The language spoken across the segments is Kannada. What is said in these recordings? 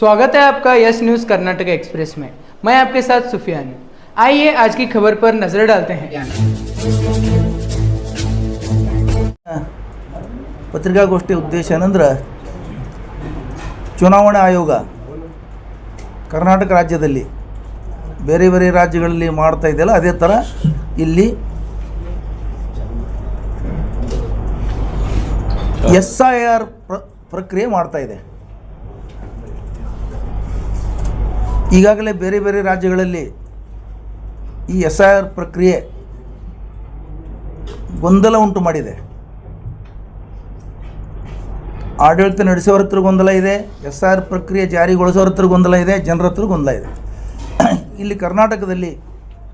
स्वागत है आपका यस न्यूज़ कर्नाटक एक्सप्रेस में। मैं आपके साथ सुफियान हूँ। आइए आज की खबर पर नजर डालते हैं। ಪತ್ರಿಕಾಗೋಷ್ಠಿ ಉದ್ದೇಶ ಏನಂದ್ರೆ ಚುನಾವಣಾ ಆಯೋಗ ಕರ್ನಾಟಕ ರಾಜ್ಯದಲ್ಲಿ ಬೇರೆ ಬೇರೆ ರಾಜ್ಯಗಳಲ್ಲಿ ಮಾಡ್ತಾ ಇದೆಯಲ್ಲ ಅದೇ ಥರ ಇಲ್ಲಿ SIR ಪ್ರಕ್ರಿಯೆ ಮಾಡ್ತಾ ಇದೆ. ಈಗಾಗಲೇ ಬೇರೆ ಬೇರೆ ರಾಜ್ಯಗಳಲ್ಲಿ ಈ SIR ಪ್ರಕ್ರಿಯೆ ಗೊಂದಲ ಉಂಟು ಮಾಡಿದೆ. ಆಡಳಿತ ನಡೆಸೋರ ಹತ್ರ ಗೊಂದಲ ಇದೆ, SIR ಪ್ರಕ್ರಿಯೆ ಜಾರಿಗೊಳಿಸೋರ ಹತ್ರ ಗೊಂದಲ ಇದೆ, ಜನರ ಹತ್ರ ಗೊಂದಲ ಇದೆ. ಇಲ್ಲಿ ಕರ್ನಾಟಕದಲ್ಲಿ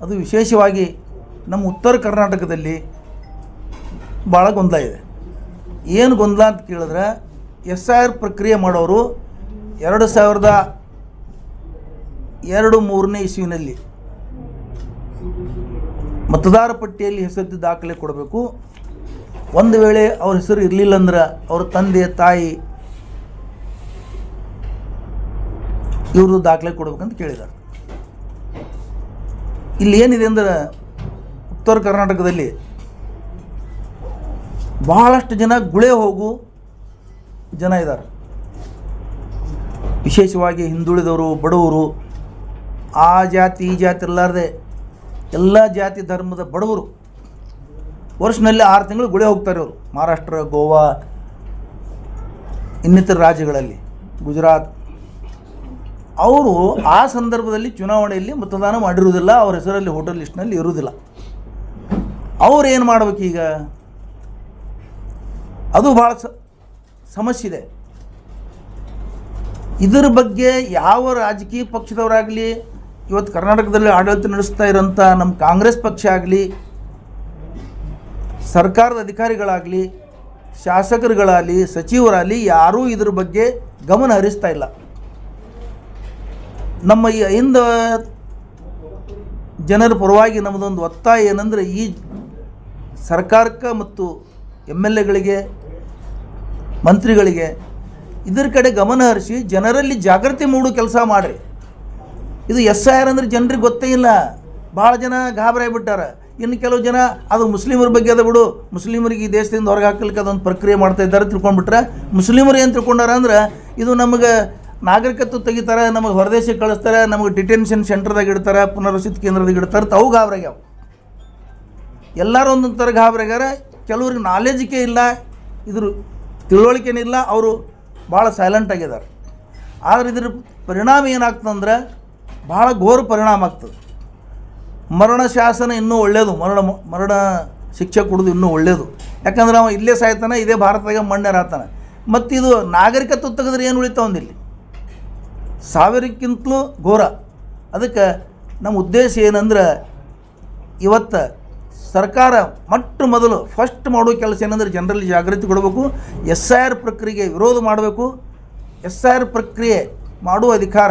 ಅದು ವಿಶೇಷವಾಗಿ ನಮ್ಮ ಉತ್ತರ ಕರ್ನಾಟಕದಲ್ಲಿ ಭಾಳ ಗೊಂದಲ ಇದೆ. ಏನು ಗೊಂದಲ ಅಂತ ಕೇಳಿದ್ರೆ SIR ಪ್ರಕ್ರಿಯೆ ಮಾಡೋರು 2002-03ನೇ ಇಸ್ವಿನಲ್ಲಿ ಮತದಾರ ಪಟ್ಟಿಯಲ್ಲಿ ಹೆಸರು ದಾಖಲೆ ಕೊಡಬೇಕು. ಒಂದು ವೇಳೆ ಅವ್ರ ಹೆಸರು ಇರಲಿಲ್ಲ ಅಂದ್ರೆ ಅವ್ರ ತಂದೆ ತಾಯಿ ಇವ್ರದ್ದು ದಾಖಲೆ ಕೊಡ್ಬೇಕಂತ ಕೇಳಿದ್ದಾರೆ. ಇಲ್ಲಿ ಏನಿದೆ ಅಂದ್ರೆ ಉತ್ತರ ಕರ್ನಾಟಕದಲ್ಲಿ ಬಹಳಷ್ಟು ಜನ ಗುಳೆ ಹೋಗು ಜನ ಇದ್ದಾರೆ. ವಿಶೇಷವಾಗಿ ಹಿಂದುಳಿದವರು, ಬಡವರು, ಆ ಜಾತಿ ಈ ಜಾತಿ ಇರಲಾರ್ದೆ ಎಲ್ಲ ಜಾತಿ ಧರ್ಮದ ಬಡವರು ವರ್ಷನಲ್ಲಿ 6 ತಿಂಗಳು ಗುಳೆ ಹೋಗ್ತಾರೆ ಅವರು. ಮಹಾರಾಷ್ಟ್ರ, ಗೋವಾ, ಇನ್ನಿತರ ರಾಜ್ಯಗಳಲ್ಲಿ, ಗುಜರಾತ್. ಅವರು ಆ ಸಂದರ್ಭದಲ್ಲಿ ಚುನಾವಣೆಯಲ್ಲಿ ಮತದಾನ ಮಾಡಿರುವುದಿಲ್ಲ, ಅವ್ರ ಹೆಸರಲ್ಲಿ ಹೋಟೆಲ್ ಲಿಸ್ಟ್ನಲ್ಲಿ ಇರುವುದಿಲ್ಲ. ಅವ್ರು ಏನು ಮಾಡ್ಬೇಕೀಗ? ಅದು ಭಾಳ ಸಮಸ್ಯೆ ಇದೆ. ಇದರ ಬಗ್ಗೆ ಯಾವ ರಾಜಕೀಯ ಪಕ್ಷದವರಾಗಲಿ, ಇವತ್ತು ಕರ್ನಾಟಕದಲ್ಲಿ ಆಡಳಿತ ನಡೆಸ್ತಾ ಇರೋಂಥ ನಮ್ಮ ಕಾಂಗ್ರೆಸ್ ಪಕ್ಷ ಆಗಲಿ, ಸರ್ಕಾರದ ಅಧಿಕಾರಿಗಳಾಗಲಿ, ಶಾಸಕರುಗಳಾಗಲಿ, ಸಚಿವರಾಗಲಿ ಯಾರೂ ಇದ್ರ ಬಗ್ಗೆ ಗಮನ ಹರಿಸ್ತಾ ಇಲ್ಲ. ನಮ್ಮ ಈ 5 ಜನರ ಪರವಾಗಿ ನಮ್ಮದೊಂದು ಒತ್ತಾಯ ಏನಂದರೆ, ಈ ಸರ್ಕಾರಕ್ಕೆ ಮತ್ತು MLAಗಳಿಗೆ, ಮಂತ್ರಿಗಳಿಗೆ ಇದರ ಕಡೆ ಗಮನ ಹರಿಸಿ ಜನರಲ್ಲಿ ಜಾಗೃತಿ ಮೂಡೋ ಕೆಲಸ ಮಾಡಿರಿ. ಇದು SIR ಅಂದರೆ ಜನರಿಗೆ ಗೊತ್ತೇ ಇಲ್ಲ. ಭಾಳ ಜನ ಗಾಬರಾಗಿಬಿಟ್ಟಾರೆ. ಇನ್ನು ಕೆಲವು ಜನ ಅದು ಮುಸ್ಲಿಮರ ಬಗ್ಗೆ ಅದ ಬಿಡು, ಮುಸ್ಲಿಮರಿಗೆ ಈ ದೇಶದಿಂದ ಹೊರಗೆ ಹಾಕಲಿಕ್ಕೆ ಅದೊಂದು ಪ್ರಕ್ರಿಯೆ ಮಾಡ್ತಾ ಇದ್ದಾರೆ ತಿಳ್ಕೊಂಡ್ಬಿಟ್ರೆ, ಮುಸ್ಲಿಮರು ಏನು ತಿಳ್ಕೊಂಡಾರ ಅಂದ್ರೆ ಇದು ನಮಗೆ ನಾಗರಿಕತ್ವ ತೆಗಿತಾರೆ, ನಮಗೆ ಹೊರದೇಶಕ್ಕೆ ಕಳಿಸ್ತಾರೆ, ನಮಗೆ ಡಿಟೆನ್ಷನ್ ಸೆಂಟರ್ದಾಗ ಇಡ್ತಾರೆ, ಪುನರ್ವಸತಿ ಕೇಂದ್ರದಾಗ ಇಡ್ತಾರೆ. ತಾವು ಗಾಬರಾಗ್ಯಾವ. ಎಲ್ಲರೂ ಒಂದೊಂದು ಥರ ಗಾಬರಾಗ್ಯಾರ. ಕೆಲವ್ರಿಗೆ ನಾಲೆಜಿಕೆ ಇಲ್ಲ, ಇದ್ರ ತಿಳುವಳಿಕೆನಿಲ್ಲ, ಅವರು ಭಾಳ ಸೈಲೆಂಟ್ ಆಗಿದ್ದಾರೆ. ಆದರೆ ಇದ್ರ ಪರಿಣಾಮ ಏನಾಗ್ತದಂದ್ರೆ ಭಾಳ ಘೋರ ಪರಿಣಾಮ ಆಗ್ತದೆ. ಮರಣ ಶಾಸನ ಇನ್ನೂ ಒಳ್ಳೆಯದು, ಮರಣ ಶಿಕ್ಷೆ ಕೊಡೋದು ಇನ್ನೂ ಒಳ್ಳೆಯದು. ಯಾಕಂದ್ರೆ ಅವ ಇಲ್ಲೇ ಸಾಯ್ತಾನೆ, ಇದೇ ಭಾರತದಾಗ ಮಣ್ಣೇರಾಗ್ತಾನೆ. ಮತ್ತು ಇದು ನಾಗರಿಕತ್ವ ತೆಗೆದ್ರೆ ಏನು ಉಳಿತಾವಂದಿಲ್ಲಿ? 1000ಕ್ಕಿಂತಲೂ ಘೋರ. ಅದಕ್ಕೆ ನಮ್ಮ ಉದ್ದೇಶ ಏನಂದ್ರೆ, ಇವತ್ತು ಸರ್ಕಾರ ಮೊದಲು ಫಸ್ಟ್ ಮಾಡೋ ಕೆಲಸ ಏನಂದ್ರೆ ಜನರಲ್ಲಿ ಜಾಗೃತಿ ಕೊಡಬೇಕು. SIR ಪ್ರಕ್ರಿಯೆಗೆ ವಿರೋಧ ಮಾಡಬೇಕು. SIR ಪ್ರಕ್ರಿಯೆ ಮಾಡುವ ಅಧಿಕಾರ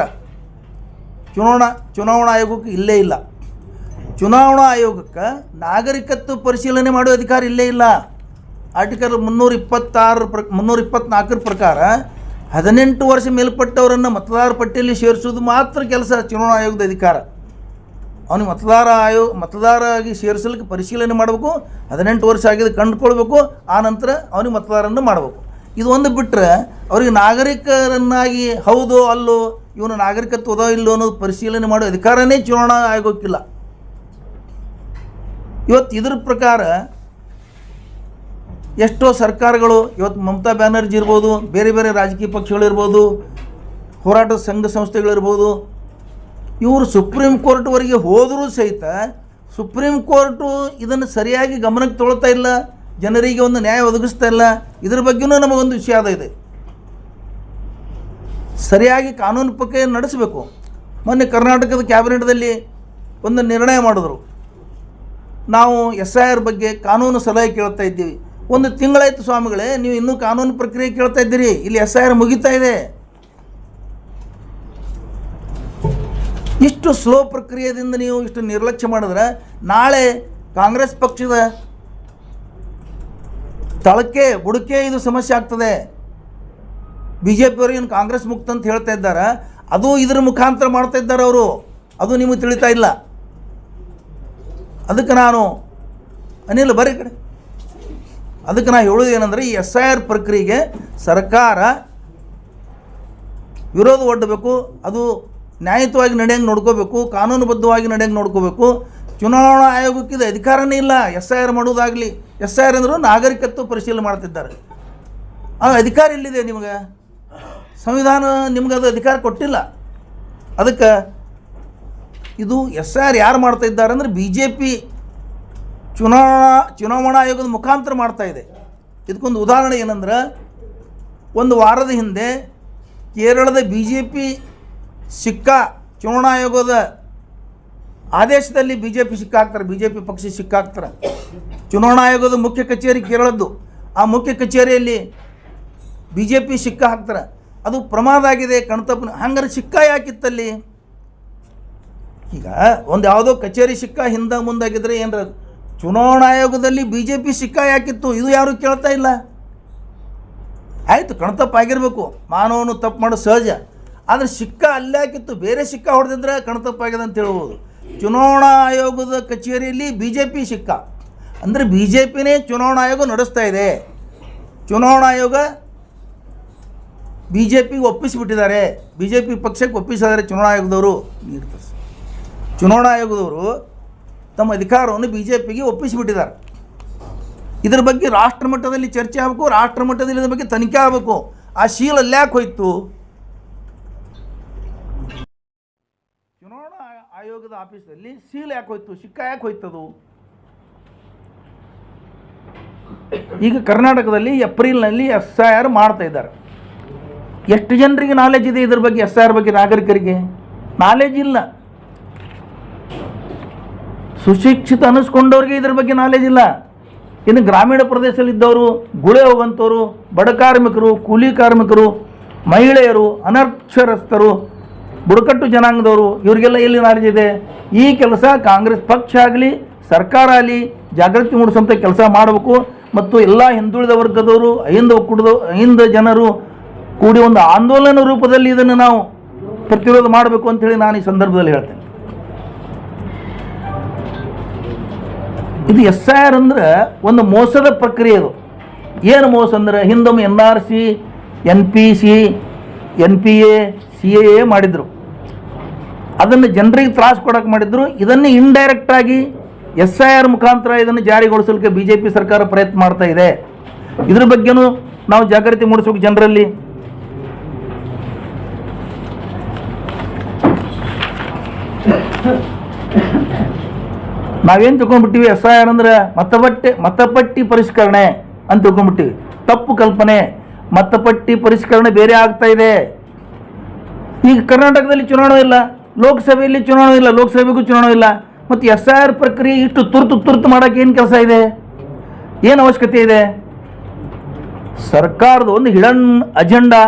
ಚುನಾವಣಾ ಆಯೋಗಕ್ಕೆ ಇಲ್ಲೇ ಇಲ್ಲ. ಚುನಾವಣಾ ಆಯೋಗಕ್ಕೆ ನಾಗರಿಕತ್ವ ಪರಿಶೀಲನೆ ಮಾಡುವ ಅಧಿಕಾರ ಇಲ್ಲೇ ಇಲ್ಲ. ಆರ್ಟಿಕಲ್ 324 ಪ್ರಕಾರ 18 ವರ್ಷ ಮೇಲ್ಪಟ್ಟವರನ್ನು ಮತದಾರ ಪಟ್ಟಿಯಲ್ಲಿ ಸೇರಿಸೋದು ಮಾತ್ರ ಕೆಲಸ ಚುನಾವಣಾ ಆಯೋಗದ ಅಧಿಕಾರ. ಅವನಿಗೆ ಮತದಾರ ಆಗಿ ಸೇರಿಸಲಿಕ್ಕೆ ಪರಿಶೀಲನೆ ಮಾಡಬೇಕು. 18 ವರ್ಷ ಆಗಿದೆ ಕಂಡುಕೊಳ್ಬೇಕು. ಆ ನಂತರ ಅವನಿಗೆ ಮತದಾರನ್ನು ಮಾಡಬೇಕು. ಇದು ಒಂದು ಬಿಟ್ಟರೆ ಅವ್ರಿಗೆ ನಾಗರಿಕರನ್ನಾಗಿ ಹೌದೋ ಅಲ್ಲೋ, ಇವನು ನಾಗರಿಕತ್ವದೋ ಇಲ್ಲೋ ಅನ್ನೋದು ಪರಿಶೀಲನೆ ಮಾಡೋ ಅಧಿಕಾರನೇ ಚುನಾವಣಾ ಆಯೋಗಕ್ಕಿಲ್ಲ. ಇವತ್ತು ಇದ್ರ ಪ್ರಕಾರ ಎಷ್ಟೋ ಸರ್ಕಾರಗಳು, ಇವತ್ತು ಮಮತಾ ಬ್ಯಾನರ್ಜಿ ಇರ್ಬೋದು, ಬೇರೆ ಬೇರೆ ರಾಜಕೀಯ ಪಕ್ಷಗಳಿರ್ಬೋದು, ಹೋರಾಟದ ಸಂಘ ಸಂಸ್ಥೆಗಳಿರ್ಬೋದು, ಇವರು ಸುಪ್ರೀಂ ಕೋರ್ಟ್ವರೆಗೆ ಹೋದರೂ ಸಹಿತ ಸುಪ್ರೀಂ ಕೋರ್ಟು ಇದನ್ನು ಸರಿಯಾಗಿ ಗಮನಕ್ಕೆ ತೊಗೊಳ್ತಾ ಇಲ್ಲ, ಜನರಿಗೆ ಒಂದು ನ್ಯಾಯ ಒದಗಿಸ್ತಾ ಇಲ್ಲ. ಇದ್ರ ಬಗ್ಗೆಯೂ ನಮಗೊಂದು ವಿಷಾದ ಇದೆ. ಸರಿಯಾಗಿ ಕಾನೂನು ಪ್ರಕ್ರಿಯೆ ನಡೆಸಬೇಕು. ಮೊನ್ನೆ ಕರ್ನಾಟಕದ ಕ್ಯಾಬಿನೆಟ್ದಲ್ಲಿ ಒಂದು ನಿರ್ಣಯ ಮಾಡಿದ್ರು. ನಾವು SIR ಬಗ್ಗೆ ಕಾನೂನು ಸಲಹೆ ಕೇಳ್ತಾ ಇದ್ದೀವಿ. 1 ತಿಂಗಳಾಯಿತು ಸ್ವಾಮಿಗಳೇ, ನೀವು ಇನ್ನೂ ಕಾನೂನು ಪ್ರಕ್ರಿಯೆ ಕೇಳ್ತಾ ಇದ್ದೀರಿ. ಇಲ್ಲಿ SIR ಮುಗಿತಾ ಇದೆ. ಇಷ್ಟು ಸ್ಲೋ ಪ್ರಕ್ರಿಯೆಯಿಂದ ನೀವು ಇಷ್ಟು ನಿರ್ಲಕ್ಷ್ಯ ಮಾಡಿದ್ರೆ ನಾಳೆ ಕಾಂಗ್ರೆಸ್ ಪಕ್ಷದ ತಳಕ್ಕೆ ಬುಡಕ್ಕೆ ಇದು ಸಮಸ್ಯೆ ಆಗ್ತದೆ. BJP ಅವರು ಏನು ಕಾಂಗ್ರೆಸ್ ಮುಕ್ತ ಅಂತ ಹೇಳ್ತಾ ಇದ್ದಾರೆ. ಅದು ಇದರ ಮುಖಾಂತರ ಮಾಡ್ತಾ ಇದ್ದಾರೆ ಅವರು, ಅದು ನಿಮಗೆ ತಿಳಿತಾ ಇಲ್ಲ. ಅದಕ್ಕೆ ನಾನು ಅನಿಲ್ ಬರೀ ಕಡೆ ಅದಕ್ಕೆ ನಾನು ಹೇಳೋದು ಏನಂದರೆ, ಈ SIR ಪ್ರಕ್ರಿಯೆಗೆ ಸರ್ಕಾರ ವಿರೋಧ ಒಡ್ಡಬೇಕು. ಅದು ನ್ಯಾಯಯುತವಾಗಿ ನಡೆಯಂಗೆ ನೋಡ್ಕೋಬೇಕು, ಕಾನೂನುಬದ್ಧವಾಗಿ ನಡೆಯಂಗೆ ನೋಡ್ಕೋಬೇಕು. ಚುನಾವಣಾ ಆಯೋಗಕ್ಕೆ ಇದು ಅಧಿಕಾರನೇ ಇಲ್ಲ SIR ಮಾಡೋದಾಗಲಿ. SIR ಅಂದರೂ ನಾಗರಿಕತ್ವ ಪರಿಶೀಲನೆ ಮಾಡ್ತಿದ್ದಾರೆ. ಆ ಅಧಿಕಾರ ಎಲ್ಲಿದೆ ನಿಮಗೆ? ಸಂವಿಧಾನ ನಿಮ್ಗೆ ಅದು ಅಧಿಕಾರ ಕೊಟ್ಟಿಲ್ಲ. ಅದಕ್ಕೆ ಇದು SIR ಯಾರು ಮಾಡ್ತಾ ಇದ್ದಾರೆ ಅಂದರೆ BJP ಚುನಾವಣಾ ಆಯೋಗದ ಮುಖಾಂತರ ಮಾಡ್ತಾ ಇದೆ. ಇದಕ್ಕೊಂದು ಉದಾಹರಣೆ ಏನಂದ್ರೆ, ಒಂದು ವಾರದ ಹಿಂದೆ ಕೇರಳದ BJP ಸಿಕ್ಕಾ ಚುನಾವಣಾ ಆಯೋಗದ ಆದೇಶದಲ್ಲಿ BJP ಸಿಕ್ಕಾಕ್ತಾರೆ, BJP ಪಕ್ಷ ಸಿಕ್ಕಾಕ್ತಾರೆ. ಚುನಾವಣಾ ಆಯೋಗದ ಮುಖ್ಯ ಕಚೇರಿ ಕೇರಳದ್ದು, ಆ ಮುಖ್ಯ ಕಚೇರಿಯಲ್ಲಿ BJP ಸಿಕ್ಕ ಹಾಕ್ತಾರೆ. ಅದು ಪ್ರಮಾದ ಆಗಿದೆ, ಕಣ್ತಪ್ಪನ. ಹಂಗಾರೆ ಸಿಕ್ಕ ಯಾಕಿತ್ತಲ್ಲಿ? ಈಗ ಒಂದು ಯಾವುದೋ ಕಚೇರಿ ಸಿಕ್ಕ ಹಿಂದೆ ಮುಂದಾಗಿದ್ದರೆ ಏನರ, ಚುನಾವಣಾ ಆಯೋಗದಲ್ಲಿ BJP ಸಿಕ್ಕ ಯಾಕಿತ್ತು? ಇದು ಯಾರೂ ಕೇಳ್ತಾ ಇಲ್ಲ. ಆಯಿತು, ಕಣ್ತಪ್ಪಾಗಿರಬೇಕು, ಮಾನವನು ತಪ್ಪು ಮಾಡೋದು ಸಹಜ. ಆದರೆ ಸಿಕ್ಕ ಅಲ್ಲೇ ಹಾಕಿತ್ತು, ಬೇರೆ ಸಿಕ್ಕ ಹೊಡೆದಿದ್ರೆ ಕಣ್ತಪ್ಪಾಗಿದೆ ಅಂತ ಹೇಳ್ಬೋದು. ಚುನಾವಣಾ ಆಯೋಗದ ಕಚೇರಿಯಲ್ಲಿ BJP ಸಿಕ್ಕ ಅಂದರೆ BJPನೇ ಚುನಾವಣಾ ಆಯೋಗ ನಡೆಸ್ತಾ ಇದೆ. ಚುನಾವಣಾ ಆಯೋಗ BJPಗೆ ಒಪ್ಪಿಸಿಬಿಟ್ಟಿದ್ದಾರೆ, BJP ಪಕ್ಷಕ್ಕೆ ಒಪ್ಪಿಸಿದ್ದಾರೆ ಚುನಾವಣಾ ಆಯೋಗದವರು. ಚುನಾವಣಾ ಆಯೋಗದವರು ತಮ್ಮ ಅಧಿಕಾರವನ್ನು BJPಗೆ ಒಪ್ಪಿಸಿಬಿಟ್ಟಿದ್ದಾರೆ. ಇದರ ಬಗ್ಗೆ ರಾಷ್ಟ್ರ ಮಟ್ಟದಲ್ಲಿ ಚರ್ಚೆ ಆಗಬೇಕು, ರಾಷ್ಟ್ರ ಮಟ್ಟದಲ್ಲಿ ಇದರ ಬಗ್ಗೆ ತನಿಖೆ ಆಗಬೇಕು. ಆ ಶೀಲ ಅಲ್ಲಿ ಯಾಕೆ ಹೋಯ್ತು? ಚುನಾವಣಾ ಆಯೋಗದ ಆಫೀಸಲ್ಲಿ ಸೀಲ್ ಯಾಕೆ ಹೋಯ್ತು? ಸಿಕ್ಕ ಯಾಕೆ ಹೋಯ್ತದು? ಈಗ ಕರ್ನಾಟಕದಲ್ಲಿ ಏಪ್ರಿಲ್ನಲ್ಲಿ SIR ಮಾಡ್ತಾ ಇದ್ದಾರೆ. ಎಷ್ಟು ಜನರಿಗೆ ನಾಲೆಜ್ ಇದೆ ಇದ್ರ ಬಗ್ಗೆ? SIR ಬಗ್ಗೆ ನಾಗರಿಕರಿಗೆ ನಾಲೆಜ್ ಇಲ್ಲ. ಸುಶಿಕ್ಷಿತ ಅನ್ನಿಸ್ಕೊಂಡವ್ರಿಗೆ ಇದ್ರ ಬಗ್ಗೆ ನಾಲೆಜ್ ಇಲ್ಲ. ಇನ್ನು ಗ್ರಾಮೀಣ ಪ್ರದೇಶದಲ್ಲಿದ್ದವರು, ಗುಳೆ ಹೋಗಂಥವ್ರು, ಬಡ ಕಾರ್ಮಿಕರು, ಕೂಲಿ ಕಾರ್ಮಿಕರು, ಮಹಿಳೆಯರು, ಅನಕ್ಷರಸ್ಥರು, ಬುಡಕಟ್ಟು ಜನಾಂಗದವರು, ಇವರಿಗೆಲ್ಲ ಎಲ್ಲಿ ನಾಲೆಜ್ ಇದೆ? ಈ ಕೆಲಸ ಕಾಂಗ್ರೆಸ್ ಪಕ್ಷ ಆಗಲಿ ಸರ್ಕಾರ ಆಗಲಿ ಜಾಗೃತಿ ಮೂಡಿಸುವಂಥ ಕೆಲಸ ಮಾಡಬೇಕು. ಮತ್ತು ಎಲ್ಲ ಹಿಂದುಳಿದ ವರ್ಗದವರು, ಅಹಿಂದ ಜನರು ಕೂಡಿ ಒಂದು ಆಂದೋಲನ ರೂಪದಲ್ಲಿ ಇದನ್ನು ನಾವು ಪ್ರತಿರೋಧ ಮಾಡಬೇಕು ಅಂಥೇಳಿ ನಾನು ಈ ಸಂದರ್ಭದಲ್ಲಿ ಹೇಳ್ತೇನೆ. ಇದು SIR ಅಂದರೆ ಒಂದು ಮೋಸದ ಪ್ರಕ್ರಿಯೆ. ಅದು ಏನು ಮೋಸ ಅಂದರೆ, ಹಿಂದೊಮ್ಮೆ NRC, NPC, NPA, CAA ಮಾಡಿದರು. ಅದನ್ನು ಜನರಿಗೆ ತ್ರಾಸ ಕೊಡೋಕೆ ಮಾಡಿದ್ರು. ಇದನ್ನು ಇಂಡೈರೆಕ್ಟಾಗಿ SIR ಮುಖಾಂತರ ಇದನ್ನು ಜಾರಿಗೊಳಿಸಲಿಕ್ಕೆ BJP ಸರ್ಕಾರ ಪ್ರಯತ್ನ ಮಾಡ್ತಾ ಇದೆ. ಇದ್ರ ಬಗ್ಗೆನೂ ನಾವು ಜಾಗೃತಿ ಮೂಡಿಸ್ಬೇಕು ಜನರಲ್ಲಿ. ನಾವೇನು ತಿಳ್ಕೊಂಡ್ಬಿಟ್ಟಿವಿ, SIR ಅಂದರೆ ಮತಪಟ್ಟಿ ಪರಿಷ್ಕರಣೆ ಅಂತ ತಿಳ್ಕೊಂಡ್ಬಿಟ್ಟಿವಿ. ತಪ್ಪು ಕಲ್ಪನೆ. ಮತಪಟ್ಟಿ ಪರಿಷ್ಕರಣೆ ಬೇರೆ ಆಗ್ತಾ ಇದೆ. ಈಗ ಕರ್ನಾಟಕದಲ್ಲಿ ಚುನಾವಣೆ ಇಲ್ಲ, ಲೋಕಸಭೆಯಲ್ಲಿ ಚುನಾವಣೆ ಇಲ್ಲ, ಲೋಕಸಭೆಗೂ ಚುನಾವಣೆ ಇಲ್ಲ. ಮತ್ತು SIR ಪ್ರಕ್ರಿಯೆ ಇಷ್ಟು ತುರ್ತು ಮಾಡೋಕ್ಕೆ ಏನು ಕೆಲಸ ಇದೆ? ಏನು ಅವಶ್ಯಕತೆ ಇದೆ? ಸರ್ಕಾರದ ಒಂದು ಹಿಡನ್ ಅಜೆಂಡಾ,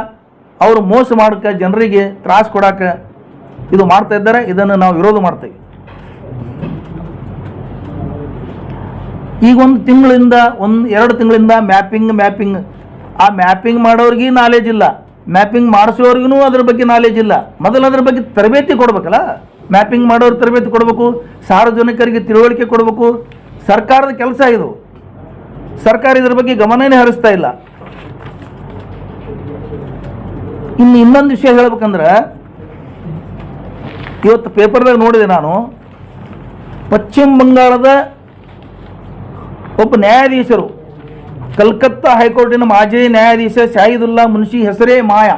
ಅವರು ಮೋಸ ಮಾಡೋಕ್ಕೆ, ಜನರಿಗೆ ತ್ರಾಸ ಕೊಡೋಕ್ಕೆ ಇದು ಮಾಡ್ತಾ ಇದ್ದಾರೆ. ಇದನ್ನು ನಾವು ವಿರೋಧ ಮಾಡ್ತೇವೆ. ಈಗ ಒಂದು ತಿಂಗಳಿಂದ 1-2 ತಿಂಗಳಿಂದ ಮ್ಯಾಪಿಂಗ್ ಆ ಮ್ಯಾಪಿಂಗ್ ಮಾಡೋರಿಗೆ ನಾಲೆಜ್ ಇಲ್ಲ, ಮ್ಯಾಪಿಂಗ್ ಮಾಡಿಸೋರಿಗೂ ಅದ್ರ ಬಗ್ಗೆ ನಾಲೆಜ್ ಇಲ್ಲ. ಮೊದಲು ಅದ್ರ ಬಗ್ಗೆ ತರಬೇತಿ ಕೊಡಬೇಕಲ್ಲ, ಮ್ಯಾಪಿಂಗ್ ಮಾಡೋರು ತರಬೇತಿ ಕೊಡಬೇಕು, ಸಾರ್ವಜನಿಕರಿಗೆ ತಿಳುವಳಿಕೆ ಕೊಡಬೇಕು. ಸರ್ಕಾರದ ಕೆಲಸ ಇದು. ಸರ್ಕಾರ ಇದ್ರ ಬಗ್ಗೆ ಗಮನನೇ ಹರಿಸ್ತಾ ಇಲ್ಲ. ಇನ್ನೊಂದು ವಿಷಯ ಹೇಳ್ಬೇಕಂದ್ರೆ, ಇವತ್ತು ಪೇಪರ್ದಾಗ ನೋಡಿದೆ ನಾನು, ಪಶ್ಚಿಮ ಬಂಗಾಳದ ಒಬ್ಬ ನ್ಯಾಯಾಧೀಶರು, ಕಲ್ಕತ್ತಾ ಹೈಕೋರ್ಟಿನ ಮಾಜಿ ನ್ಯಾಯಾಧೀಶ ಶಾಹಿದುಲ್ಲಾ ಮುನ್ಷಿ ಹೆಸರೇ ಮಾಯಾ.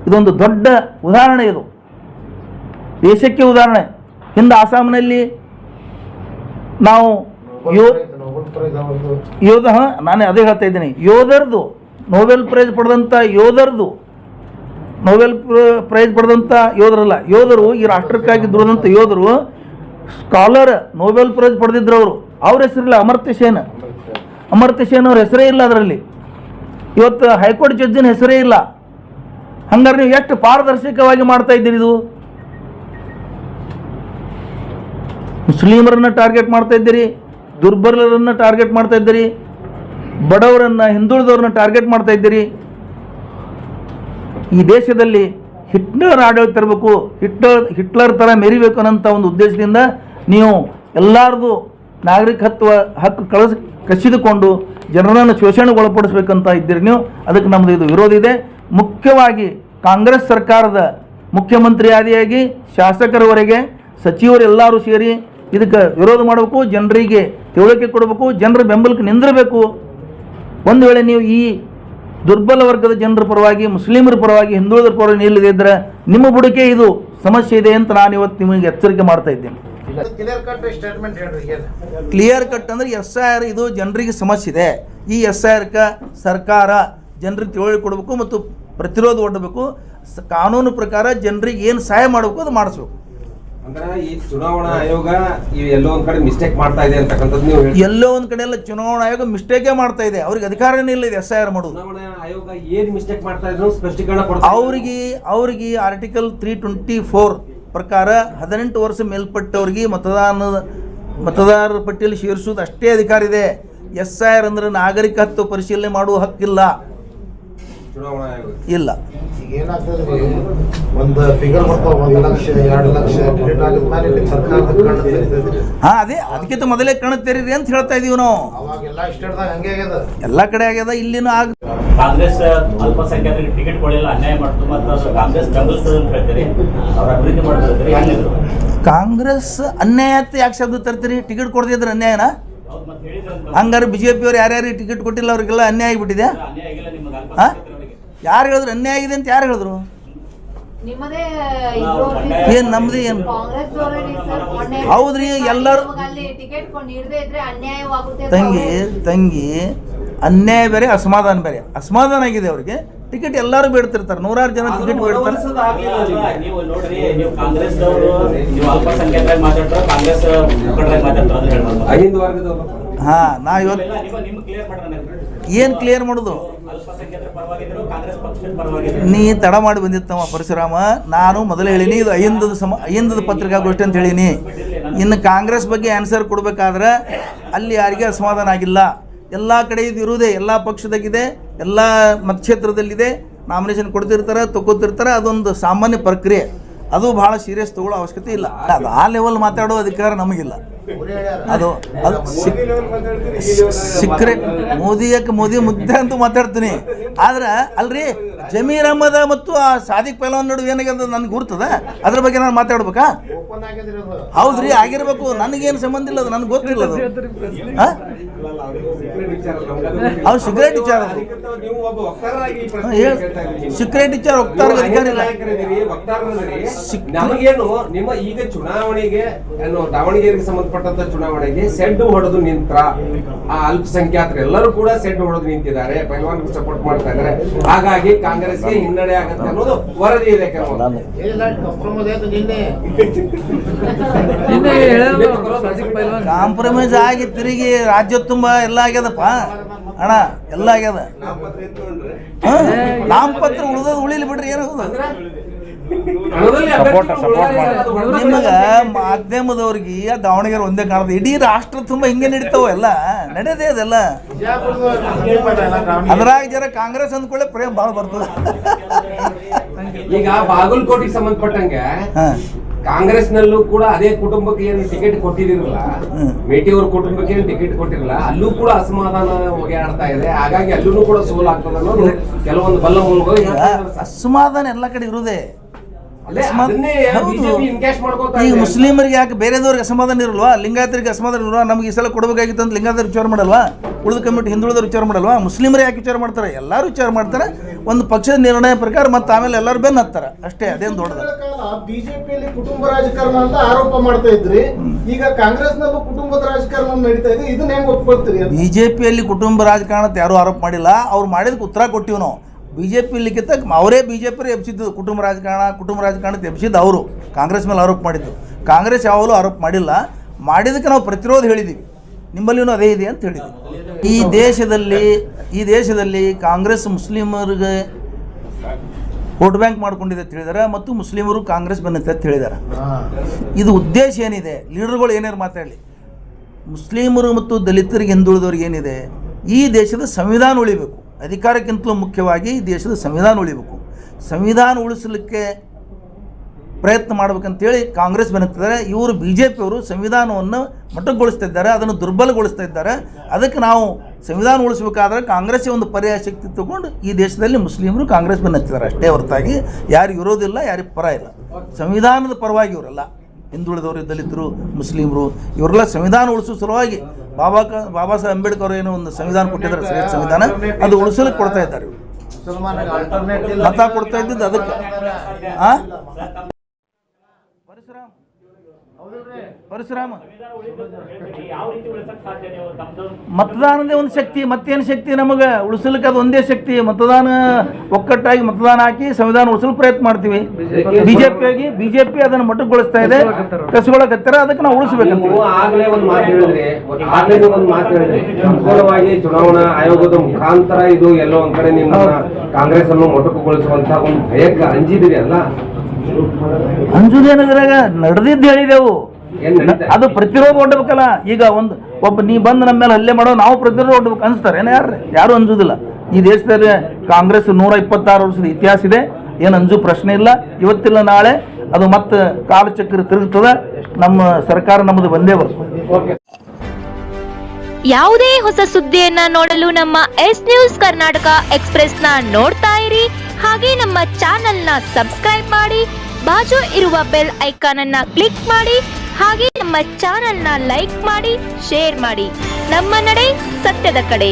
ಇದೊಂದು ದೊಡ್ಡ ಉದಾಹರಣೆ, ಇದು ದೇಶಕ್ಕೆ ಉದಾಹರಣೆ. ಹಿಂದೆ ಆಸಾಮಿನಲ್ಲಿ ನಾವು ನಾನು ಅದೇ ಹೇಳ್ತಾ ಇದ್ದೀನಿ, ಯೋಧರದು ನೋಬೆಲ್ ಪ್ರೈಸ್ ಪಡೆದಂಥ ಯೋಧರು, ಈ ರಾಷ್ಟ್ರಕ್ಕಾಗಿ ದುಡಿದಂಥ ಯೋಧರು, ಸ್ಕಾಲರ್ ನೋಬೆಲ್ ಪ್ರೈಸ್ ಪಡೆದಿದ್ರು. ಅವ್ರ ಹೆಸರಿಲ್ಲ, ಅಮರ್ತ್ಯ ಸೇನ್ ಅವ್ರ ಹೆಸರೇ ಇಲ್ಲ ಅದರಲ್ಲಿ. ಇವತ್ತು ಹೈಕೋರ್ಟ್ ಜಡ್ಜಿನ ಹೆಸರೇ ಇಲ್ಲ. ಹಂಗಾರೆ ನೀವು ಎಷ್ಟು ಪಾರದರ್ಶಕವಾಗಿ ಮಾಡ್ತಾ ಇದ್ದೀರಿ? ಇದು ಮುಸ್ಲಿಮರನ್ನು ಟಾರ್ಗೆಟ್ ಮಾಡ್ತಾ ಇದ್ದೀರಿ, ದುರ್ಬಲರನ್ನು ಟಾರ್ಗೆಟ್ ಮಾಡ್ತಾ ಇದ್ದೀರಿ, ಬಡವರನ್ನು, ಹಿಂದುಳಿದವ್ರನ್ನ ಟಾರ್ಗೆಟ್ ಮಾಡ್ತಾ ಇದ್ದೀರಿ. ಈ ದೇಶದಲ್ಲಿ ಹಿಟ್ಲರ್ ಆಡಳಿತ ತರಬೇಕು, ಹಿಟ್ಲರ್ ಥರ ಮೆರಿಬೇಕು ಅನ್ನೋಂಥ ಒಂದು ಉದ್ದೇಶದಿಂದ ನೀವು ಎಲ್ಲರದು ಹಕ್ಕು ಕಸಿದುಕೊಂಡು ಜನರನ್ನು ಶೋಷಣೆಗೆ ಒಳಪಡಿಸ್ಬೇಕಂತ ಇದ್ದೀರಿ ನೀವು. ಅದಕ್ಕೆ ನಮ್ಮದು ಇದು ವಿರೋಧ ಇದೆ. ಮುಖ್ಯವಾಗಿ ಕಾಂಗ್ರೆಸ್ ಸರ್ಕಾರದ ಮುಖ್ಯಮಂತ್ರಿ ಆದಿಯಾಗಿ ಶಾಸಕರವರೆಗೆ ಸಚಿವರು ಎಲ್ಲರೂ ಸೇರಿ ಇದಕ್ಕೆ ವಿರೋಧ ಮಾಡಬೇಕು, ಜನರಿಗೆ ತಿಳುವಳಿಕೆ ಕೊಡಬೇಕು, ಜನರ ಬೆಂಬಲಕ್ಕೆ ನಿಂದಿರಬೇಕು. ಒಂದು ವೇಳೆ ನೀವು ಈ ದುರ್ಬಲ ವರ್ಗದ ಜನರ ಪರವಾಗಿ, ಮುಸ್ಲಿಮರ ಪರವಾಗಿ, ಹಿಂದುಳಿದರ ಪರವಾಗಿ ನಿಲ್ಲದೇ ಇದ್ದರೆ ನಿಮ್ಮ ಬುಡಕೆ ಇದು ಸಮಸ್ಯೆ ಇದೆ ಅಂತ ನಾನು ಇವತ್ತು ನಿಮಗೆ ಎಚ್ಚರಿಕೆ ಮಾಡ್ತಾ ಇದ್ದೇನೆ. ಕ್ಲಿಯರ್ ಕಟ್ ಅಂದರೆ SIR ಇದು ಜನರಿಗೆ ಸಮಸ್ಯೆ ಇದೆ. ಈ SIR ಸರ್ಕಾರ ಜನರಿಗೆ ತಿಳುವಳಿಕೆ ಕೊಡಬೇಕು ಮತ್ತು ಪ್ರತಿರೋಧ ಒಡ್ಡಬೇಕು. ಕಾನೂನು ಪ್ರಕಾರ ಜನರಿಗೆ ಏನು ಸಹಾಯ ಮಾಡಬೇಕು ಅದು ಮಾಡಿಸ್ಬೇಕು. ಅಂದ್ರೆ ಈ ಚುನಾವಣಾ ಆಯೋಗ ಎಲ್ಲೋ ಒಂದ್ ಕಡೆ ಮಿಸ್ಟೇಕ್ ಮಾಡ್ತಾ ಇದೆ ಅಂತಕ್ಕಂಥದ್ದು ನೀವು ಎಲ್ಲೋ ಒಂದ್ ಕಡೆ ಎಲ್ಲ ಚುನಾವಣಾ ಆಯೋಗ ಮಿಸ್ಟೇಕೇ ಮಾಡ್ತಾ ಇದೆ. ಅವ್ರಿಗೆ ಅಧಿಕಾರನೇ ಇಲ್ಲ ಇದು SIR ಮಾಡೋದು. ಚುನಾವಣಾ ಆಯೋಗ ಏನ್ ಮಿಸ್ಟೇಕ್ ಮಾಡ್ತಾ ಇದ್ರು ಸ್ಪಷ್ಟೀಕರಣ ಕೊಡ್ತಾರೆ. ಅವ್ರಿಗೆ ಆರ್ಟಿಕಲ್ 324 ಪ್ರಕಾರ 18 ವರ್ಷ ಮೇಲ್ಪಟ್ಟವ್ರಿಗೆ ಮತದಾರರ ಪಟ್ಟಿಯಲ್ಲಿ ಸೇರಿಸುವುದು ಅಷ್ಟೇ ಅಧಿಕಾರ ಇದೆ. SIR ಅಂದ್ರೆ ನಾಗರಿಕತ್ವ ಪರಿಶೀಲನೆ ಮಾಡುವ ಹಕ್ಕಿಲ್ಲ, ಚುನಾವಣಾ ಆಯೋಗ ಇಲ್ಲ. ಈಗ ಏನಾಗ್ತದೆ, ಒಂದು ಫಿಗರ್ ಬರ್ತಾವ, 1 ಲಕ್ಷ 2 ಲಕ್ಷ ಡಿಲೀಟ್ ಆಗಿದ್ಮೇಲೆ ಇಲ್ಲಿ ಸರ್ಕಾರದ ಕಣ್ಣು ತೆರೀತೈತಿ. ಅದೇ ಅದಕ್ಕಿಂತ ಮೊದಲೇ ಕಣ್ಣು ತೆರೀರಿ ಅಂತ ಹೇಳ್ತಾ ಇದೀವಿ ನಾವು. ಅವಾಗೆಲ್ಲ ಸ್ಟೇಟ್ದಾಗ ಹಂಗೆ ಆಗ್ಯದ, ಎಲ್ಲ ಕಡೆ ಆಗ್ಯದ, ಇಲ್ಲಿನೂ ಆಗ. ಕಾಂಗ್ರೆಸ್ ಅಲ್ಪಸಂಖ್ಯಾತರಿಗೆ ಟಿಕೆಟ್ ಕೊಡಲಿಲ್ಲ, ಅನ್ಯಾಯ ಮಾಡ್ತು ಮತ್ತು ಕಾಂಗ್ರೆಸ್ ಬೆಂಬಲಿಸ್ತದೆ ಅಂತ ಹೇಳ್ತೀರಿ, ಅವ್ರ ಅಭಿವೃದ್ಧಿ ಮಾಡ್ತಾರೆ. ಏನಿದ್ರು ಕಾಂಗ್ರೆಸ್ ಅನ್ಯಾಯತೆ ಯಾಕೆ ಶಬ್ದ ತರ್ತೀರಿ? ಟಿಕೆಟ್ ಕೊಡದಿದ್ರೆ ಅನ್ಯಾಯನಾ? ಹಂಗಾರೆ BJP ಅವ್ರು ಯಾರ್ಯಾರಿಗೆ ಟಿಕೆಟ್ ಕೊಟ್ಟಿಲ್ಲ ಅವ್ರಿಗೆಲ್ಲ ಅನ್ಯಾಯ ಆಗಿಬಿಟ್ಟಿದೆ. ಯಾರು ಹೇಳಿದ್ರು ಅನ್ಯಾಯ ಆಗಿದೆ ಅಂತ? ಯಾರು ಹೇಳಿದ್ರು? ಏನು ನಮ್ದು ಏನು? ಹೌದ್ರಿ, ಎಲ್ಲರೂ ತಂಗಿ ಅನ್ಯಾಯ ಬೇರೆ, ಅಸಮಾಧಾನ ಬೇರೆ. ಅಸಮಾಧಾನ ಆಗಿದೆ ಅವ್ರಿಗೆ, ಟಿಕೆಟ್ ಎಲ್ಲರೂ ಬೇಡ್ತಿರ್ತಾರೆ, 100 ಜನ ಟಿಕೆಟ್ ಬೇಡ್ತಾರೆ. ನೀವು ನೋಡ್ರಿ, ನೀವು ಕಾಂಗ್ರೆಸ್ ನೀವು ಅಲ್ಪಸಂಖ್ಯಾತರಾಗಿ ಮಾತಾಡ್ತಾರೆ, ಕಾಂಗ್ರೆಸ್ ಮುಖಂಡರಾಗಿ ಮಾತಾಡ್ತಾರೆ. ಅಹಿಂದ ವರ್ಗದವರು ನಾ ಇವತ್ತು ಏನು ಕ್ಲಿಯರ್ ಮಾಡೋದು? ನೀ ತಡ ಮಾಡಿ ಬಂದಿತ್ತವ ಪರಶುರಾಮ. ನಾನು ಮೊದಲೇ ಹೇಳಿನಿ, ಇದು ಅಹಿಂದದ ಪತ್ರಿಕಾಗೋಷ್ಠಿ ಅಂತ ಹೇಳಿನಿ. ಇನ್ನು ಕಾಂಗ್ರೆಸ್ ಬಗ್ಗೆ ಆನ್ಸರ್ ಕೊಡಬೇಕಾದ್ರೆ ಅಲ್ಲಿ ಯಾರಿಗೆ ಅಸಮಾಧಾನ ಆಗಿಲ್ಲ. ಎಲ್ಲ ಕಡೆ ಇದು ಇರುವುದೇ, ಎಲ್ಲ ಪಕ್ಷದಾಗಿದೆ, ಎಲ್ಲ ಮತಕ್ಷೇತ್ರದಲ್ಲಿದೆ. ನಾಮಿನೇಷನ್ ಕೊಡ್ತಿರ್ತಾರೆ, ತಗೋತಿರ್ತಾರೆ. ಅದೊಂದು ಸಾಮಾನ್ಯ ಪ್ರಕ್ರಿಯೆ. ಅದು ಭಾಳ ಸೀರಿಯಸ್ ತಗೊಳ್ಳೋ ಅವಶ್ಯಕತೆ ಇಲ್ಲ. ಅದು ಆ ಲೆವೆಲ್ ಮಾತಾಡೋ ಅಧಿಕಾರ ನಮಗಿಲ್ಲ. ಅದು ಸಿಕ್ರೆ ಮೋದಿ ಮುದ್ದೆ ಅಂತೂ ಮಾತಾಡ್ತೀನಿ. ಆದ್ರೆ ಅಲ್ರಿ, ಜಮೀರ್ ಅಹ್ಮದ್ ಮತ್ತು ಆ ಸಾದಿಕ್ ಪೈಲ್ವಾನ್ ನಡುವೆ ಏನಾಗ್ಯದ ನನಗೆ ಗುರ್ತದ, ಅದ್ರ ಬಗ್ಗೆ ನಾನು ಮಾತಾಡ್ಬೇಕಾ? ಹೌದ್ರಿ, ಆಗಿರ್ಬೇಕು. ನನಗೇನು ಸಂಬಂಧ ಇಲ್ಲ, ಅದು ನನಗೆ ಗೊತ್ತಿಲ್ಲ. ಅದು ಅವ್ರು ಸಿಗರೇಟ್ ವಿಚಾರ, ಸಿಗರೇಟ್ ವಿಚಾರ ವಕ್ತಾರ ಅಧಿಕಾರ ಇಲ್ಲ. ನಮಗೇನು ನಿಮ್ಮ ಈಗ ಚುನಾವಣೆಗೆ ದಾವಣಗೆರೆಗೆ ಸಂಬಂಧಪಟ್ಟಂತ ಚುನಾವಣೆಗೆ ಸೆಡ್ ಹೊಡೆದು ನಿಂತ್ರ ಆ ಅಲ್ಪಸಂಖ್ಯಾತರು ಎಲ್ಲರೂ ಕೂಡ ಸೆಡ್ ಹೊಡೆದು ನಿಂತಿದ್ದಾರೆ, ಪೈಲ್ವಾನ್ ಸಪೋರ್ಟ್ ಮಾಡ್ತಾ ಇದ್ದಾರೆ. ಹಾಗಾಗಿ ಕಾಂಗ್ರೆಸ್ಗೆ ಹಿನ್ನಡೆ ಆಗುತ್ತೆ ಅನ್ನೋದು ವರದಿ ಇದೆ. ಕಾಂಪ್ರಮೈಸ್ ಆಗಿ ತಿರುಗಿ ರಾಜ್ಯ ತುಂಬ ಎಲ್ಲ ಆಗ್ಯದಪ್ಪ ಅಣ್ಣ, ಎಲ್ಲ ಆಗ್ಯದ. ನಾಮಪತ್ರ ಉಳಿಲಿ ಬಿಡ್ರಿ, ಏನಾಗೋದು? ನಿಮಗ ಮಾಧ್ಯಮದವ್ರಿಗೆ ದಾವಣಗೆರೆ ಒಂದೇ ಕಾಣದ, ಇಡೀ ರಾಷ್ಟ್ರ ತುಂಬ ಹಿಂಗೆ ನಡೀತಾವ, ಎಲ್ಲ ನಡೆಯದೇ ಅದೆಲ್ಲ. ಅದ್ರಾಗ ಜರ ಕಾಂಗ್ರೆಸ್ ಅಂದ್ಕೊಳ್ಳೆ ಪ್ರೇಮ ಭಾಳ ಬರ್ತದ. ಈಗ ಬಾಗಲಕೋಟೆಗೆ ಸಂಬಂಧಪಟ್ಟಂಗೆ ಕಾಂಗ್ರೆಸ್ನಲ್ಲೂ ಕೂಡ ಅದೇ ಕುಟುಂಬಕ್ಕೆ ಏನು ಟಿಕೆಟ್ ಕೊಟ್ಟಿದಿರಲ್ಲ, ಮೇಟಿಯವ್ರ ಕುಟುಂಬಕ್ಕೆ ಏನು ಟಿಕೆಟ್ ಕೊಟ್ಟಿರಲ್ಲ, ಅಲ್ಲೂ ಕೂಡ ಅಸಮಾಧಾನ ಹೊಗೆಯಾಡ್ತಾ ಇದೆ. ಹಾಗಾಗಿ ಅಲ್ಲೂ ಕೂಡ ಸೋಲಾಗ್ತದೆ ಅನ್ನೋದು ಕೆಲವೊಂದು ಬಲ್ಲ ಮೂಲಗಳು. ಅಸಮಾಧಾನ ಎಲ್ಲ ಕಡೆ ಇರುವುದೇ. ಈಗ ಮುಸ್ಲಿಮರಿಗೆ ಯಾಕೆ ಬೇರೆದವ್ರಿಗೆ ಅಸಮಾಧಾನ ಇರಲ್ವಾ? ಲಿಂಗಾಯತರಿಗೆ ಅಸಮಾಧಾನ ಇಲ್ವಾ? ನಮ್ಗೆ ಈ ಸಲ ಕೊಡಬೇಕಾಗಿತ್ತು ಅಂತ ಲಿಂಗಾಯತರು ವಿಚಾರ ಮಾಡಲ್ವಾ? ಉಳಿದ ಕಮಿಟಿ ಹಿಂದುಳಿದವ್ರು ವಿಚಾರ ಮಾಡಲ್ವಾ? ಮುಸ್ಲಿಮರು ಯಾಕೆ ವಿಚಾರ ಮಾಡ್ತಾರೆ? ಎಲ್ಲರೂ ವಿಚಾರ ಮಾಡ್ತಾರೆ. ಒಂದು ಪಕ್ಷದ ನಿರ್ಣಯ ಪ್ರಕಾರ ಮತ್ತೆ ಆಮೇಲೆ ಎಲ್ಲರೂ ಬೆನ್ನು ಹತ್ತಾರೆ ಅಷ್ಟೇ. ಅದೇನು ದೊಡ್ಡದು. ಬಿಜೆಪಿಯಲ್ಲಿ ಕುಟುಂಬ ರಾಜಕಾರಣ ಅಂತ ಆರೋಪ ಮಾಡ್ತಾ ಇದ್ರಿ, ಈಗ ಕಾಂಗ್ರೆಸ್ನಲ್ಲೂ ಕುಟುಂಬದ ರಾಜಕಾರಣ ನಡೀತಾ ಇದೆ. ಇದನ್ನ ಹೆಂಗ್ ಒಪ್ಕೊಳ್ತೀರಿ? ಬಿಜೆಪಿಯಲ್ಲಿ ಕುಟುಂಬ ರಾಜಕಾರಣ ಅಂತ ಯಾರೂ ಆರೋಪ ಮಾಡಿಲ್ಲ. ಅವ್ರು ಮಾಡಿದಕ್ಕೆ ಉತ್ತರ ಕೊಟ್ಟಿವಿ ನಾವು. BJP ಲಿಖಿತ ಅವರೇ BJP ಎಬ್ಸಿದ್ದು ಕುಟುಂಬ ರಾಜಕಾರಣ ಎಬ್ಸಿದ್ದು ಅವರು. ಕಾಂಗ್ರೆಸ್ ಮೇಲೆ ಆರೋಪ ಮಾಡಿದ್ದು. ಕಾಂಗ್ರೆಸ್ ಯಾವಾಗಲೂ ಆರೋಪ ಮಾಡಿಲ್ಲ. ಮಾಡಿದಕ್ಕೆ ನಾವು ಪ್ರತಿರೋಧ ಹೇಳಿದ್ದೀವಿ, ನಿಮ್ಮಲ್ಲಿನೂ ಅದೇ ಇದೆ ಅಂತ ಹೇಳಿದ್ದೀವಿ. ಈ ದೇಶದಲ್ಲಿ ಕಾಂಗ್ರೆಸ್ ಮುಸ್ಲಿಮರಿಗೆ ವೋಟ್ ಬ್ಯಾಂಕ್ ಮಾಡ್ಕೊಂಡಿದೆ ಅಂತ ಹೇಳಿದ್ದಾರೆ, ಮತ್ತು ಮುಸ್ಲಿಮರು ಕಾಂಗ್ರೆಸ್ ಬಂದಿದೆ ಅಂತ ಹೇಳಿದ್ದಾರೆ. ಇದು ಉದ್ದೇಶ ಏನಿದೆ? ಲೀಡರ್ಗಳು ಏನೇನು ಮಾತಾಡಲಿ, ಮುಸ್ಲಿಮರು ಮತ್ತು ದಲಿತರಿಗೆ ಹಿಂದುಳಿದವ್ರಿಗೆ ಏನಿದೆ, ಈ ದೇಶದ ಸಂವಿಧಾನ ಉಳಿಬೇಕು. ಅಧಿಕಾರಕ್ಕಿಂತಲೂ ಮುಖ್ಯವಾಗಿ ಈ ದೇಶದ ಸಂವಿಧಾನ ಉಳಿಬೇಕು. ಸಂವಿಧಾನ ಉಳಿಸಲಿಕ್ಕೆ ಪ್ರಯತ್ನ ಮಾಡಬೇಕಂತೇಳಿ ಕಾಂಗ್ರೆಸ್ ಬೆನ್ನತ್ತಿದ್ದಾರೆ. ಇವರು ಬಿ ಜೆ ಪಿಯವರು ಸಂವಿಧಾನವನ್ನು ಮೊಟಕುಗೊಳಿಸ್ತಾ ಇದ್ದಾರೆ, ಅದನ್ನು ದುರ್ಬಲಗೊಳಿಸ್ತಾ ಇದ್ದಾರೆ. ಅದಕ್ಕೆ ನಾವು ಸಂವಿಧಾನ ಉಳಿಸಬೇಕಾದ್ರೆ ಕಾಂಗ್ರೆಸ್ಸೇ ಒಂದು ಪರ್ಯಾಯ ಶಕ್ತಿ ತಗೊಂಡು ಈ ದೇಶದಲ್ಲಿ ಮುಸ್ಲಿಮರು ಕಾಂಗ್ರೆಸ್ ಬೆನ್ನತ್ತಿದ್ದಾರೆ ಅಷ್ಟೇ ಹೊರತಾಗಿ ಯಾರಿಗೆ ವಿರೋಧಿಲ್ಲ, ಯಾರಿಗೆ ಪರ ಇಲ್ಲ. ಸಂವಿಧಾನದ ಪರವಾಗಿ ಇವರಲ್ಲ, ಹಿಂದುಳಿದವರು, ದಲಿತರು, ಮುಸ್ಲಿಮರು ಇವರೆಲ್ಲ ಸಂವಿಧಾನ ಉಳಿಸುವ ಸಲುವಾಗಿ ಬಾಬಾ ಸಾಹೇಬ್ ಅಂಬೇಡ್ಕರ್ ಏನೋ ಒಂದು ಸಂವಿಧಾನ ಕೊಟ್ಟಿದ್ದಾರೆ, ಶ್ರೇಷ್ಠ ಸಂವಿಧಾನ, ಅದು ಉಳಿಸಲಿಕ್ಕೆ ಕೊಡ್ತಾ ಇದ್ದಾರೆ. ಮತ ಕೊಡ್ತಾ ಇದ್ದಿದ್ದು ಅದಕ್ಕೆ. ಪರಶುರಾಮ ಯಾವ ರೀತಿ ಉಳಿಸಕ್ ಸಾಧ್ಯ ನೀವು ತಮ್ಮದು? ಮತದಾನದೇ ಒಂದು ಶಕ್ತಿ, ಮತ್ತೇನು ಶಕ್ತಿ ನಮಗೆ ಉಳಿಸಲಿಕ್ಕೆ? ಅದು ಒಂದೇ ಶಕ್ತಿ. ಮತದಾನ ಒಕ್ಕಟ್ಟಾಗಿ ಮತದಾನ ಹಾಕಿ ಸಂವಿಧಾನ ಉಳಿಸಲು ಪ್ರಯತ್ನ ಮಾಡ್ತೀವಿ. ಬಿಜೆಪಿ ಅದನ್ನು ಮೊಟಕುಗೊಳಿಸ್ತಾ ಇದೆ, ಕಸಗೊಳಕತ್ತಾರ, ಅದಕ್ಕೆ ನಾವು ಉಳಿಸಬೇಕಂತ. ಆಗ್ಲೇ ಒಂದು ಮಾತು ಹೇಳಿದ್ರಿ ಸಂಪೂರ್ಣವಾಗಿ ಚುನಾವಣಾ ಆಯೋಗದ ಮುಖಾಂತರ ಇದು ಎಲ್ಲೋ ಒಂದ್ ಕಡೆ ನಿಮ್ಮ ಕಾಂಗ್ರೆಸ್ ಅನ್ನು ಮೊಟಕುಗೊಳಿಸುವಂತ ಒಂದು ಭಯಕ್ಕೆ ಅಂಜಿದಿರಿ ಅಲ್ಲ? ಅಂಜುದೇನದ್ರಾಗ ನಡೆದಿದ್ದು ಹೇಳಿದೆವು, ಅದು ಪ್ರತಿರೋಧ ಒಡ್ಬೇಕಲ್ಲ. ಈಗ ಒಬ್ಬ ನೀ ಬಂದು ನಮ್ಮ ಮೇಲೆ ಹಲ್ಲೆ ಮಾಡೋ ನಾವು ಪ್ರತಿರೋಧ ಒಡ್ಬೇಕು ಅನಿಸ್ತಾರೆ ಏನೋ? ಯಾರು ಅಂಜುದಿಲ್ಲ. ಈ ದೇಶದಲ್ಲಿ ಕಾಂಗ್ರೆಸ್ 126 ವರ್ಷದ ಇತಿಹಾಸ ಇದೆ, ಏನು ಅಂಜು ಪ್ರಶ್ನೆ ಇಲ್ಲ. ಇವತ್ತಿಲ್ಲ ನಾಳೆ ಅದು ಮತ್ತೆ ಕಾಲಚಕ್ರ ತಿರುಗುತ್ತದೆ. ನಮ್ಮ ಸರ್ಕಾರ ನಮ್ಮದು ಬಂದೇ ಬರ್ತದೆ. ಯಾವುದೇ ಹೊಸ ಸುದ್ದಿಯನ್ನ ನೋಡಲು ನಮ್ಮ ಎಸ್ ನ್ಯೂಸ್ ಕರ್ನಾಟಕ ಎಕ್ಸ್ಪ್ರೆಸ್ನ ನೋಡ್ತಾ ಇರಿ. ಹಾಗೆ ನಮ್ಮ ಚಾನೆಲ್ನ ಸಬ್ಸ್ಕ್ರೈಬ್ ಮಾಡಿ, ಬಾಜು ಇರುವ ಬೆಲ್ ಐಕಾನ್ ಅನ್ನ ಕ್ಲಿಕ್ ಮಾಡಿ. ಹಾಗೆ ನಮ್ಮ ಚಾನೆಲ್ನ ಲೈಕ್ ಮಾಡಿ, ಶೇರ್ ಮಾಡಿ. ನಮ್ಮ ನಡೆ ಸತ್ಯದ ಕಡೆ.